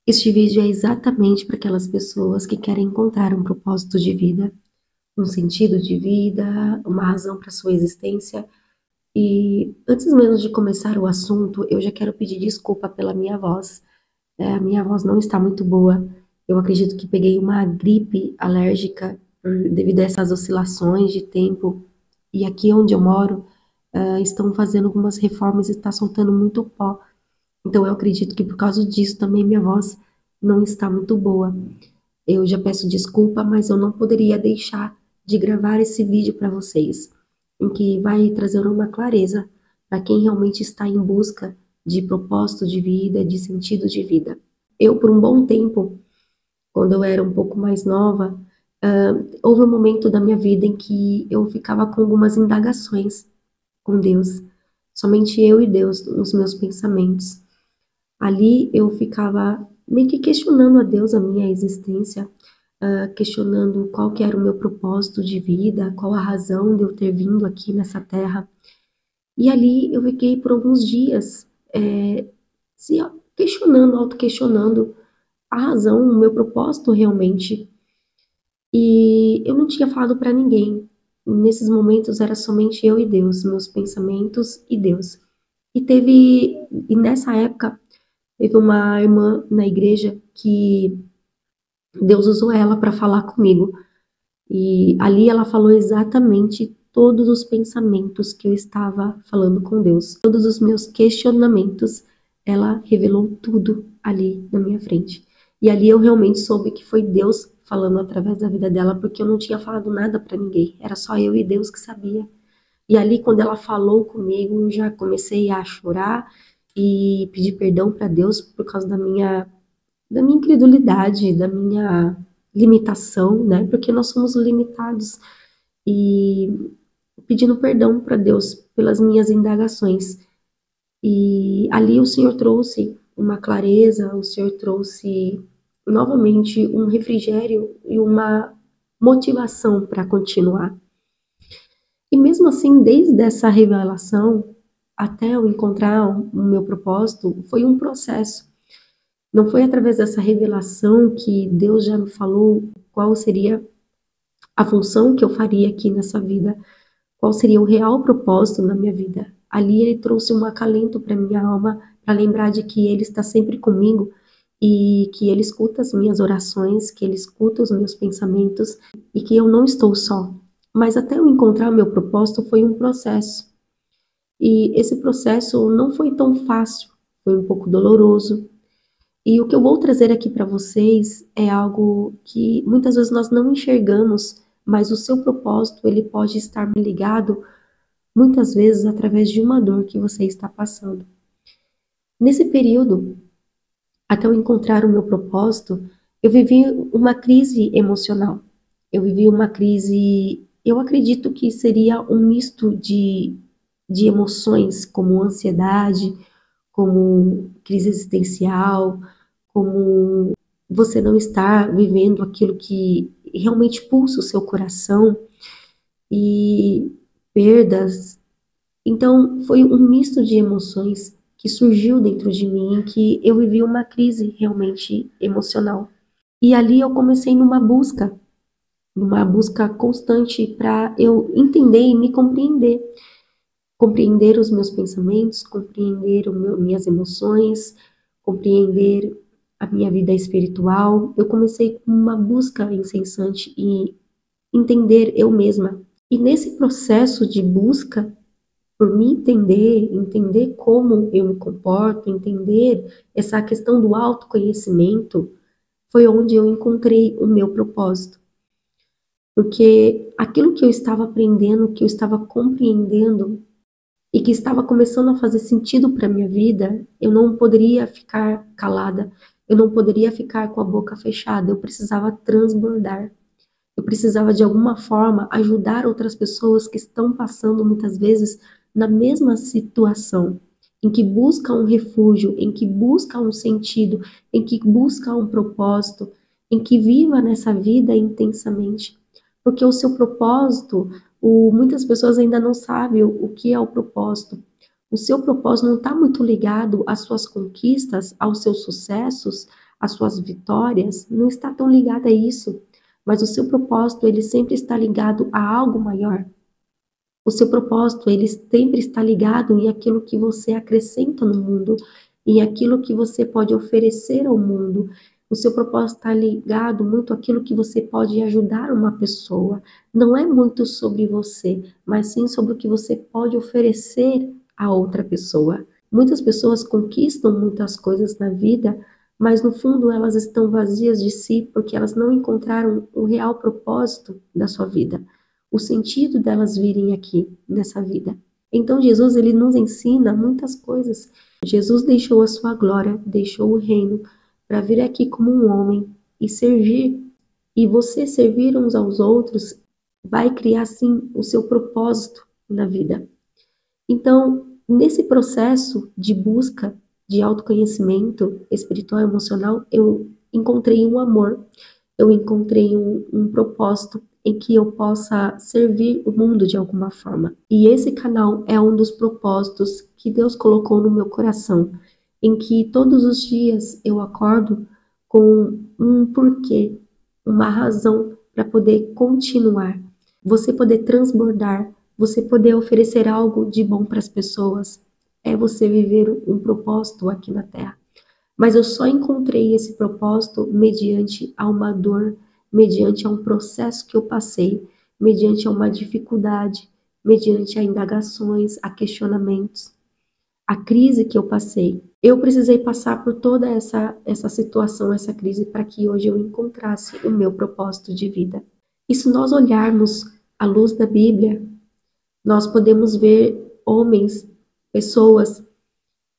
Este vídeo é exatamente para aquelas pessoas que querem encontrar um propósito de vida, um sentido de vida, uma razão para sua existência. E antes mesmo de começar o assunto, eu já quero pedir desculpa pela minha voz. A minha voz não está muito boa. Eu acredito que peguei uma gripe alérgica devido a essas oscilações de tempo. E aqui onde eu moro, estão fazendo algumas reformas e está soltando muito pó. Então eu acredito que por causa disso também minha voz não está muito boa. Eu já peço desculpa, mas eu não poderia deixar de gravar esse vídeo para vocês, em que vai trazer uma clareza para quem realmente está em busca de propósito de vida, de sentido de vida. Eu, por um bom tempo, quando eu era um pouco mais nova, houve um momento da minha vida em que eu ficava com algumas indagações com Deus, somente eu e Deus nos meus pensamentos. Ali eu ficava meio que questionando a Deus a minha existência, questionando qual que era o meu propósito de vida, qual a razão de eu ter vindo aqui nessa terra. E ali eu fiquei por alguns dias se questionando, auto-questionando a razão, o meu propósito realmente. E eu não tinha falado para ninguém. Nesses momentos era somente eu e Deus, meus pensamentos e Deus. E nessa época teve uma irmã na igreja que Deus usou ela para falar comigo. E ali ela falou exatamente todos os pensamentos que eu estava falando com Deus. Todos os meus questionamentos, ela revelou tudo ali na minha frente. E ali eu realmente soube que foi Deus falando através da vida dela, porque eu não tinha falado nada para ninguém. Era só eu e Deus que sabia. E ali, quando ela falou comigo, eu já comecei a chorar e pedir perdão para Deus por causa da minha incredulidade, da minha limitação, né? Porque nós somos limitados. E pedindo perdão para Deus pelas minhas indagações. E ali o Senhor trouxe uma clareza, o Senhor trouxe novamente um refrigério e uma motivação para continuar. E mesmo assim, desde essa revelação até eu encontrar o meu propósito, foi um processo. Não foi através dessa revelação que Deus já me falou qual seria a função que eu faria aqui nessa vida, qual seria o real propósito na minha vida. Ali ele trouxe um acalento para minha alma, para lembrar de que ele está sempre comigo e que ele escuta as minhas orações, que ele escuta os meus pensamentos e que eu não estou só. Mas até eu encontrar o meu propósito foi um processo. E esse processo não foi tão fácil, foi um pouco doloroso. E o que eu vou trazer aqui para vocês é algo que muitas vezes nós não enxergamos, mas o seu propósito ele pode estar ligado muitas vezes através de uma dor que você está passando. Nesse período, até eu encontrar o meu propósito, eu vivi uma crise emocional. Eu vivi uma crise, eu acredito que seria um misto de emoções, como ansiedade, como crise existencial, como você não estar vivendo aquilo que realmente pulsa o seu coração e perdas. Então, foi um misto de emoções que surgiu dentro de mim, que eu vivi uma crise realmente emocional. E ali eu comecei numa busca constante para eu entender e me compreender. Compreender os meus pensamentos, compreender minhas emoções, compreender a minha vida espiritual. Eu comecei com uma busca incessante e entender eu mesma. E nesse processo de busca, por me entender como eu me comporto, entender essa questão do autoconhecimento, foi onde eu encontrei o meu propósito. Porque aquilo que eu estava aprendendo, que eu estava compreendendo e que estava começando a fazer sentido para minha vida, eu não poderia ficar calada, eu não poderia ficar com a boca fechada, eu precisava transbordar. Eu precisava, de alguma forma, ajudar outras pessoas que estão passando, muitas vezes, na mesma situação, em que buscam um refúgio, em que buscam um sentido, em que buscam um propósito, em que viva nessa vida intensamente. Porque o seu propósito, muitas pessoas ainda não sabem o que é o propósito. O seu propósito não está muito ligado às suas conquistas, aos seus sucessos, as suas vitórias, não está tão ligada a isso, mas o seu propósito, ele sempre está ligado a algo maior. O seu propósito, ele sempre está ligado em aquilo que você acrescenta no mundo, em aquilo que você pode oferecer ao mundo. O seu propósito está ligado muito àquilo que você pode ajudar uma pessoa. Não é muito sobre você, mas sim sobre o que você pode oferecer a outra pessoa. Muitas pessoas conquistam muitas coisas na vida, mas no fundo elas estão vazias de si porque elas não encontraram o real propósito da sua vida, o sentido delas virem aqui nessa vida. Então Jesus, ele nos ensina muitas coisas. Jesus deixou a sua glória, deixou o reino para vir aqui como um homem e servir. E você servir uns aos outros vai criar sim o seu propósito na vida. Então, nesse processo de busca de autoconhecimento espiritual e emocional, eu encontrei um amor, eu encontrei um propósito em que eu possa servir o mundo de alguma forma. E esse canal é um dos propósitos que Deus colocou no meu coração, em que todos os dias eu acordo com um porquê, uma razão para poder continuar. Você poder transbordar, você poder oferecer algo de bom para as pessoas, é você viver um propósito aqui na Terra. Mas eu só encontrei esse propósito mediante a uma dor, mediante a um processo que eu passei, mediante a uma dificuldade, mediante a indagações, a questionamentos, a crise que eu passei. Eu precisei passar por toda essa situação, essa crise, para que hoje eu encontrasse o meu propósito de vida. E se nós olharmos à luz da Bíblia, nós podemos ver homens, pessoas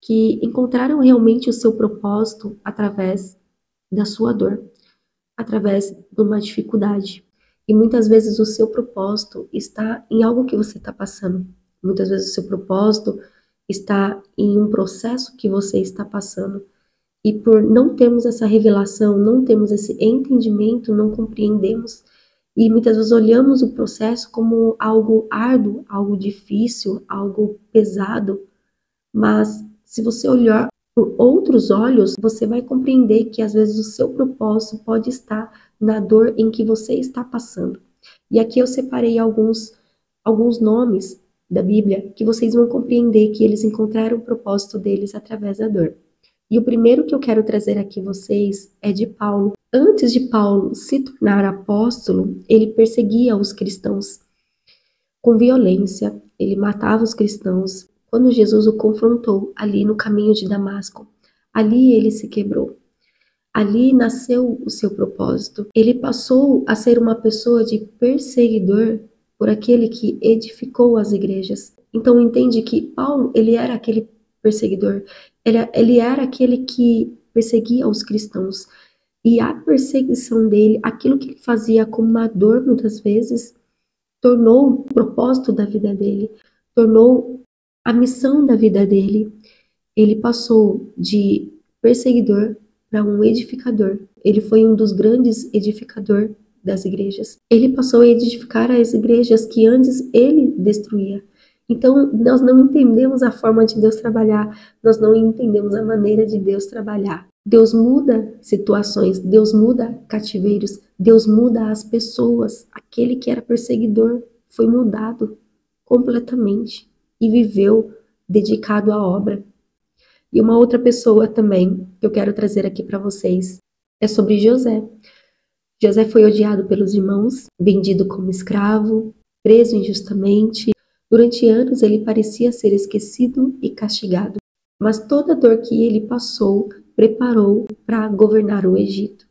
que encontraram realmente o seu propósito através da sua dor, através de uma dificuldade. E muitas vezes o seu propósito está em algo que você está passando. Muitas vezes o seu propósito está em um processo que você está passando. E por não termos essa revelação, não termos esse entendimento, não compreendemos. E muitas vezes olhamos o processo como algo árduo, algo difícil, algo pesado. Mas se você olhar por outros olhos, você vai compreender que às vezes o seu propósito pode estar na dor em que você está passando. E aqui eu separei alguns nomes da Bíblia que vocês vão compreender que eles encontraram o propósito deles através da dor. E o primeiro que eu quero trazer aqui vocês é de Paulo. Antes de Paulo se tornar apóstolo, ele perseguia os cristãos com violência, ele matava os cristãos. Quando Jesus o confrontou ali no caminho de Damasco, ali ele se quebrou. Ali nasceu o seu propósito. Ele passou a ser uma pessoa de perseguidor por aquele que edificou as igrejas. Então entende que Paulo, ele era aquele perseguidor. Ele era aquele que perseguia os cristãos. E a perseguição dele, aquilo que ele fazia como uma dor muitas vezes, tornou o propósito da vida dele, tornou a missão da vida dele. Ele passou de perseguidor para um edificador. Ele foi um dos grandes edificadores das igrejas. Ele passou a edificar as igrejas que antes ele destruía. Então, nós não entendemos a forma de Deus trabalhar, nós não entendemos a maneira de Deus trabalhar. Deus muda situações, Deus muda cativeiros, Deus muda as pessoas. Aquele que era perseguidor foi mudado completamente e viveu dedicado à obra. E uma outra pessoa também que eu quero trazer aqui para vocês é sobre José. José foi odiado pelos irmãos, vendido como escravo, preso injustamente. Durante anos ele parecia ser esquecido e castigado, mas toda a dor que ele passou preparou para governar o Egito.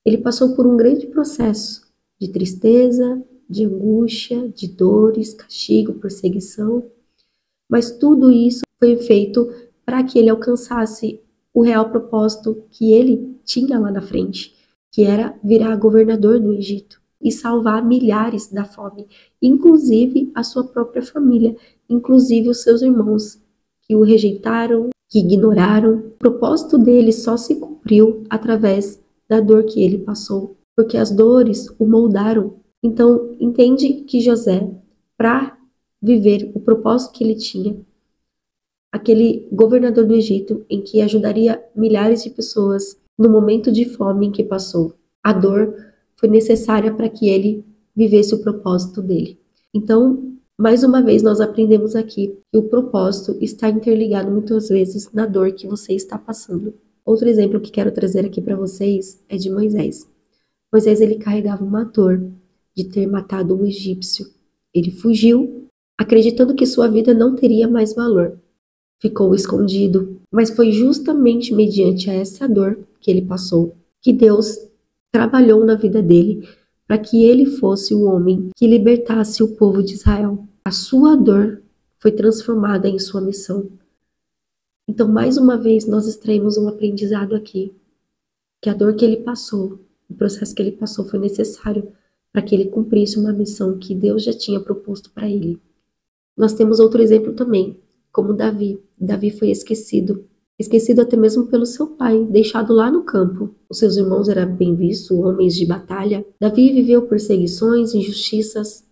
Ele passou por um grande processo de tristeza, de angústia, de dores, castigo, perseguição, mas tudo isso foi feito para que ele alcançasse o real propósito que ele tinha lá na frente, que era virar governador do Egito e salvar milhares da fome, inclusive a sua própria família, inclusive os seus irmãos, que o rejeitaram, que ignoraram. O propósito dele só se cumpriu através da dor que ele passou, porque as dores o moldaram. Então, entende que José, para viver o propósito que ele tinha, aquele governador do Egito, em que ajudaria milhares de pessoas, no momento de fome em que passou. A dor foi necessária para que ele vivesse o propósito dele. Então, mais uma vez, nós aprendemos aqui que o propósito está interligado muitas vezes na dor que você está passando. Outro exemplo que quero trazer aqui para vocês é de Moisés. Moisés, ele carregava uma dor de ter matado um egípcio. Ele fugiu, acreditando que sua vida não teria mais valor. Ficou escondido, mas foi justamente mediante a essa dor que ele passou que Deus trabalhou na vida dele para que ele fosse o homem que libertasse o povo de Israel. A sua dor foi transformada em sua missão. Então, mais uma vez, nós extraímos um aprendizado aqui, que a dor que ele passou, o processo que ele passou foi necessário para que ele cumprisse uma missão que Deus já tinha proposto para ele. Nós temos outro exemplo também, como Davi. Davi foi esquecido até mesmo pelo seu pai, deixado lá no campo. Os seus irmãos eram bem vistos, homens de batalha. Davi viveu perseguições, injustiças,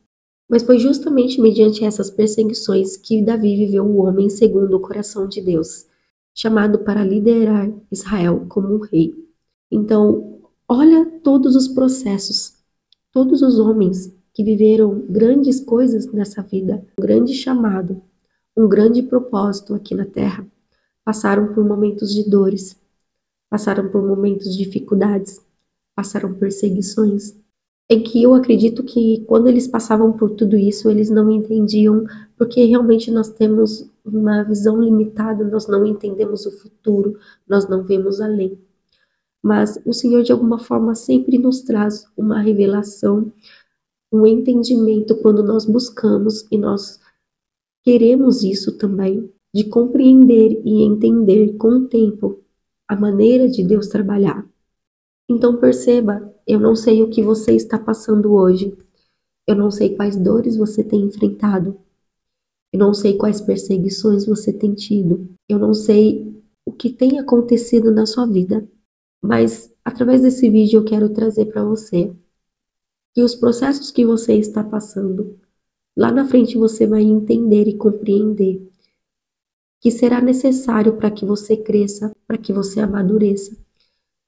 mas foi justamente mediante essas perseguições que Davi viveu o homem segundo o coração de Deus, chamado para liderar Israel como um rei. Então, olha todos os processos, todos os homens que viveram grandes coisas nessa vida, um grande chamado, um grande propósito aqui na terra, passaram por momentos de dores, passaram por momentos de dificuldades, passaram perseguições, em que eu acredito que quando eles passavam por tudo isso, eles não entendiam, porque realmente nós temos uma visão limitada, nós não entendemos o futuro, nós não vemos além. Mas o Senhor, de alguma forma, sempre nos traz uma revelação, um entendimento quando nós buscamos e nós queremos isso também, de compreender e entender com o tempo a maneira de Deus trabalhar. Então perceba, eu não sei o que você está passando hoje, eu não sei quais dores você tem enfrentado, eu não sei quais perseguições você tem tido, eu não sei o que tem acontecido na sua vida, mas através desse vídeo eu quero trazer para você que os processos que você está passando, lá na frente você vai entender e compreender que será necessário para que você cresça, para que você amadureça,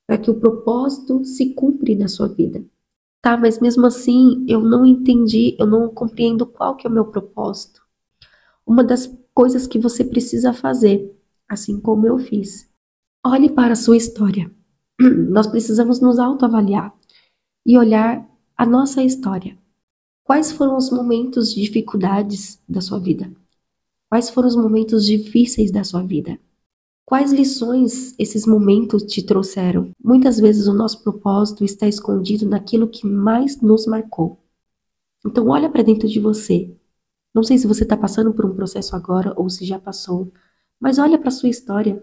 para que o propósito se cumpra na sua vida. Tá, mas mesmo assim eu não entendi, eu não compreendo qual que é o meu propósito. Uma das coisas que você precisa fazer, assim como eu fiz, olhe para a sua história. Nós precisamos nos autoavaliar e olhar a nossa história. Quais foram os momentos de dificuldades da sua vida? Quais foram os momentos difíceis da sua vida? Quais lições esses momentos te trouxeram? Muitas vezes o nosso propósito está escondido naquilo que mais nos marcou. Então olha para dentro de você. Não sei se você está passando por um processo agora ou se já passou, mas olha para a sua história.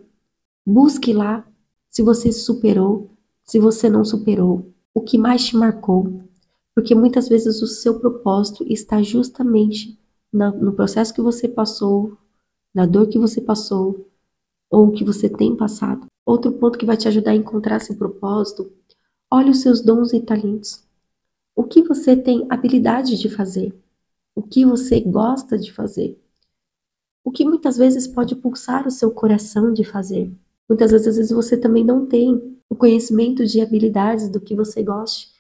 Busque lá se você superou, se você não superou, o que mais te marcou. Porque muitas vezes o seu propósito está justamente no processo que você passou, na dor que você passou, ou que você tem passado. Outro ponto que vai te ajudar a encontrar seu propósito, olhe os seus dons e talentos. O que você tem habilidade de fazer? O que você gosta de fazer? O que muitas vezes pode pulsar o seu coração de fazer? Muitas vezes, às vezes você também não tem o conhecimento de habilidades do que você goste,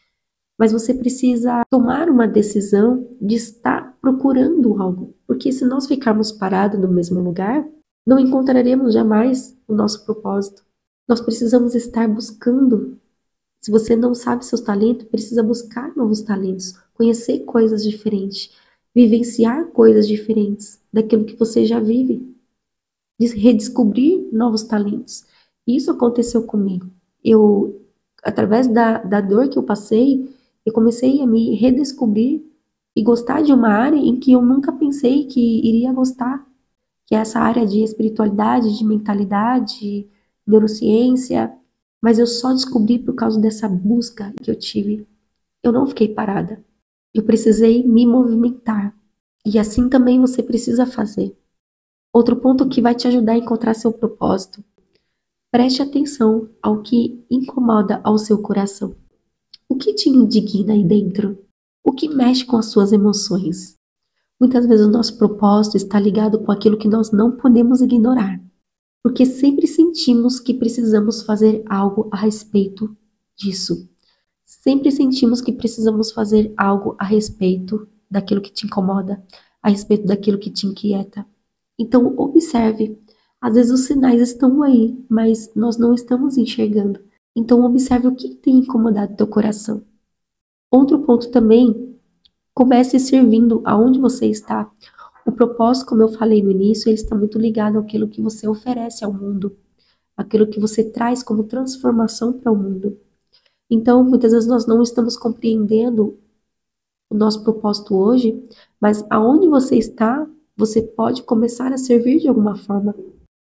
mas você precisa tomar uma decisão de estar procurando algo, porque se nós ficarmos parados no mesmo lugar, não encontraremos jamais o nosso propósito. Nós precisamos estar buscando. Se você não sabe seus talentos, precisa buscar novos talentos, conhecer coisas diferentes, vivenciar coisas diferentes daquilo que você já vive, redescobrir novos talentos. Isso aconteceu comigo. Através da dor que eu passei, eu comecei a me redescobrir e gostar de uma área em que eu nunca pensei que iria gostar, que é essa área de espiritualidade, de mentalidade, neurociência, mas eu só descobri por causa dessa busca que eu tive. Eu não fiquei parada. Eu precisei me movimentar. E assim também você precisa fazer. Outro ponto que vai te ajudar a encontrar seu propósito. Preste atenção ao que incomoda ao seu coração. O que te indigna aí dentro? O que mexe com as suas emoções? Muitas vezes o nosso propósito está ligado com aquilo que nós não podemos ignorar. porque sempre sentimos que precisamos fazer algo a respeito disso. Sempre sentimos que precisamos fazer algo a respeito daquilo que te incomoda, a respeito daquilo que te inquieta. Então, observe. Às vezes os sinais estão aí, mas nós não estamos enxergando. Então, observe o que tem incomodado teu coração. Outro ponto também, comece servindo aonde você está. O propósito, como eu falei no início, ele está muito ligado àquilo que você oferece ao mundo, aquilo que você traz como transformação para o mundo. Então, muitas vezes nós não estamos compreendendo o nosso propósito hoje, mas aonde você está, você pode começar a servir de alguma forma.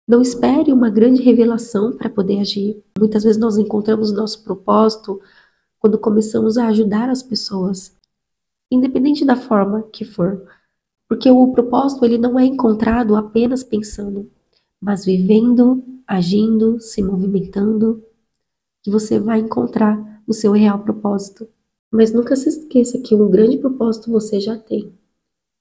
Não espere uma grande revelação para poder agir. Muitas vezes nós encontramos o nosso propósito quando começamos a ajudar as pessoas, independente da forma que for. Porque o propósito ele não é encontrado apenas pensando, mas vivendo, agindo, se movimentando, que você vai encontrar o seu real propósito. Mas nunca se esqueça que um grande propósito você já tem,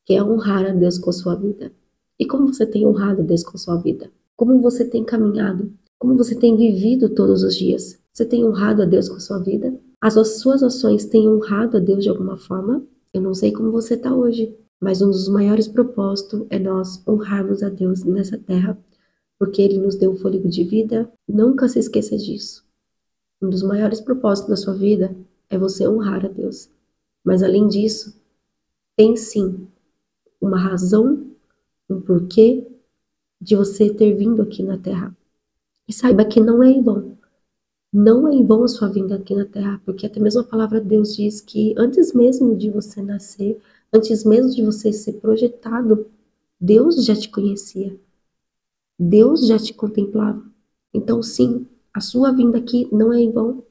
que é honrar a Deus com a sua vida. E como você tem honrado a Deus com a sua vida? Como você tem caminhado? Como você tem vivido todos os dias? Você tem honrado a Deus com a sua vida? As suas ações têm honrado a Deus de alguma forma? Eu não sei como você está hoje, mas um dos maiores propósitos é nós honrarmos a Deus nessa terra, porque Ele nos deu o fôlego de vida. Nunca se esqueça disso. Um dos maiores propósitos da sua vida é você honrar a Deus. Mas além disso, tem sim uma razão, um porquê de você ter vindo aqui na Terra. E saiba que não é em vão. Não é em vão a sua vinda aqui na Terra, porque até mesmo a palavra de Deus diz que antes mesmo de você nascer, antes mesmo de você ser projetado, Deus já te conhecia. Deus já te contemplava. Então sim, a sua vinda aqui não é em vão.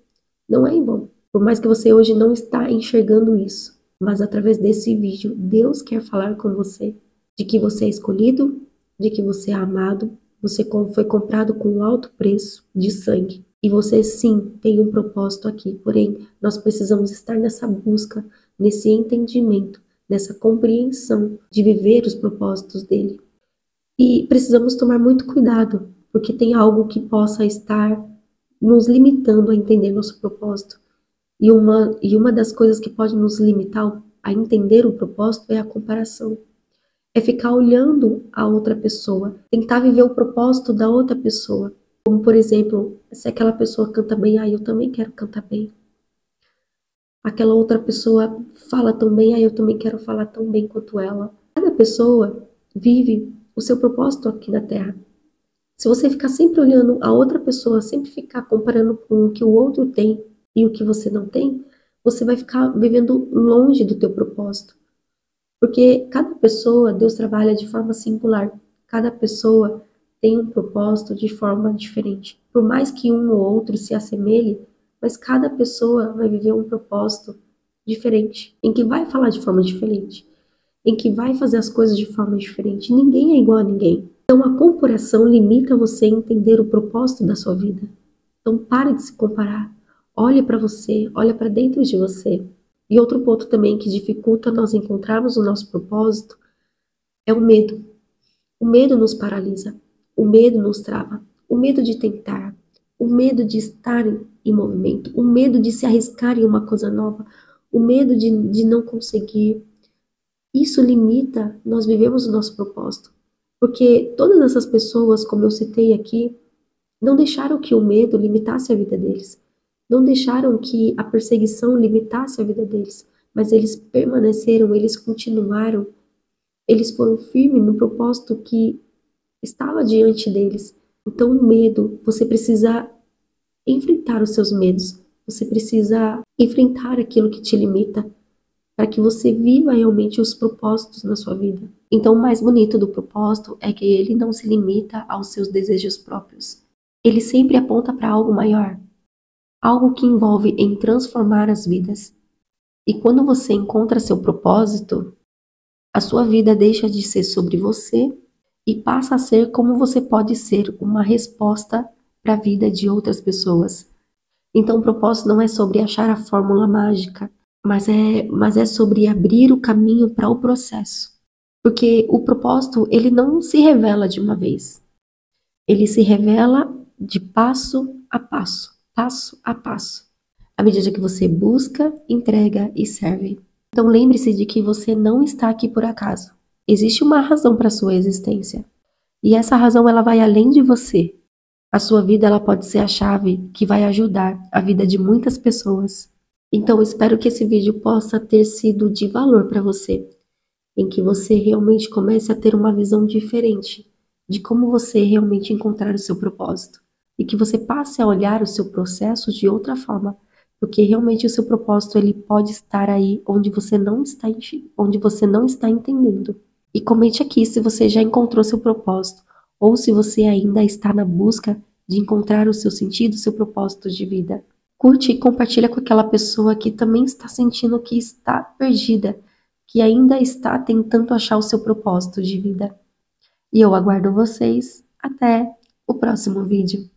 Não é em vão. Por mais que você hoje não está enxergando isso, mas através desse vídeo, Deus quer falar com você de que você é escolhido, de que você é amado, você foi comprado com um alto preço de sangue. E você sim tem um propósito aqui, porém nós precisamos estar nessa busca, nesse entendimento, nessa compreensão de viver os propósitos dele. E precisamos tomar muito cuidado, porque tem algo que possa estar nos limitando a entender nosso propósito. E uma das coisas que pode nos limitar a entender o propósito é a comparação. É ficar olhando a outra pessoa, tentar viver o propósito da outra pessoa. Como, por exemplo, se aquela pessoa canta bem, eu também quero cantar bem. Aquela outra pessoa fala tão bem, eu também quero falar tão bem quanto ela. Cada pessoa vive o seu propósito aqui na Terra. Se você ficar sempre olhando a outra pessoa, sempre ficar comparando com o que o outro tem e o que você não tem, você vai ficar vivendo longe do teu propósito. Porque cada pessoa, Deus trabalha de forma singular. Cada pessoa tem um propósito de forma diferente. Por mais que um ou outro se assemelhe, mas cada pessoa vai viver um propósito diferente, em que vai falar de forma diferente, em que vai fazer as coisas de forma diferente. Ninguém é igual a ninguém. Então a comparação limita você a entender o propósito da sua vida. Então pare de se comparar. Olhe para você, olhe para dentro de você. E outro ponto também que dificulta nós encontrarmos o nosso propósito é o medo. O medo nos paralisa, o medo nos trava, o medo de tentar, o medo de estar em movimento, o medo de se arriscar em uma coisa nova, o medo de não conseguir. Isso limita nós vivemos o nosso propósito. Porque todas essas pessoas, como eu citei aqui, não deixaram que o medo limitasse a vida deles. Não deixaram que a perseguição limitasse a vida deles. Mas eles permaneceram, eles continuaram. Eles foram firmes no propósito que estava diante deles. Então, o medo, você precisa enfrentar os seus medos. Você precisa enfrentar aquilo que te limita para que você viva realmente os propósitos na sua vida. Então, o mais bonito do propósito é que ele não se limita aos seus desejos próprios. Ele sempre aponta para algo maior, algo que envolve em transformar as vidas. E quando você encontra seu propósito, a sua vida deixa de ser sobre você e passa a ser como você pode ser uma resposta para a vida de outras pessoas. Então, o propósito não é sobre achar a fórmula mágica, mas é sobre abrir o caminho para o processo. Porque o propósito, ele não se revela de uma vez. Ele se revela de passo a passo, à medida que você busca, entrega e serve. Então lembre-se de que você não está aqui por acaso. Existe uma razão para a sua existência. E essa razão ela vai além de você. A sua vida ela pode ser a chave que vai ajudar a vida de muitas pessoas. Então eu espero que esse vídeo possa ter sido de valor para você, em que você realmente comece a ter uma visão diferente de como você realmente encontrar o seu propósito e que você passe a olhar o seu processo de outra forma, porque realmente o seu propósito ele pode estar aí onde você não está entendendo. E comente aqui se você já encontrou seu propósito ou se você ainda está na busca de encontrar o seu sentido, o seu propósito de vida. Curte e compartilha com aquela pessoa que também está sentindo que está perdida, que ainda está tentando achar o seu propósito de vida. E eu aguardo vocês até o próximo vídeo.